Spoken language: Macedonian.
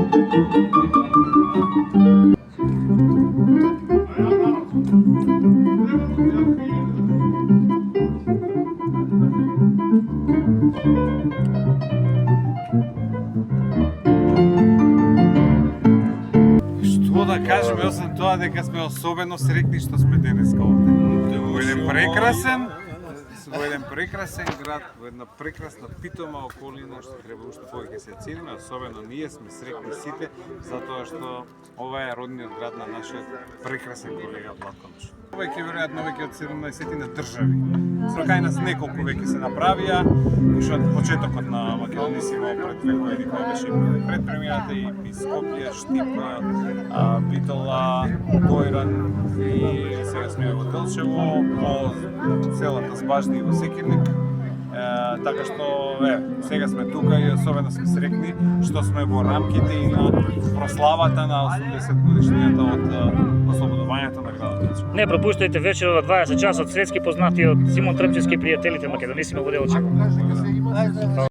Што да кажеме освен тоа дека сме особено среќни што сме денеска овде. Во еден прекрасен град, во една прекрасна питома околина што треба уште повеќе се цениме, особено ние сме среќни сите затоа што ова е родниот град на нашиот прекрасен колега Владко Ношев. Повеќе веројатно веќе од 17 држави. Кај нас неколку веќе се направија, уште од почетокот на Македонисимо пред 2 години кога беше предпремиерата и Скопје, Штип, Битола, Дојран и сега сме во Делчево, по целата Збажда и во Секирник. Така што сега сме тука и особено сме среќни што сме во рамките и на прославата на 80 годишнината од ослободувањето на градот Делчево. Не пропуштајте вечерот 20 часот светски познатиот Симон Трпчевски и пријателите Македонисимо во Делчево.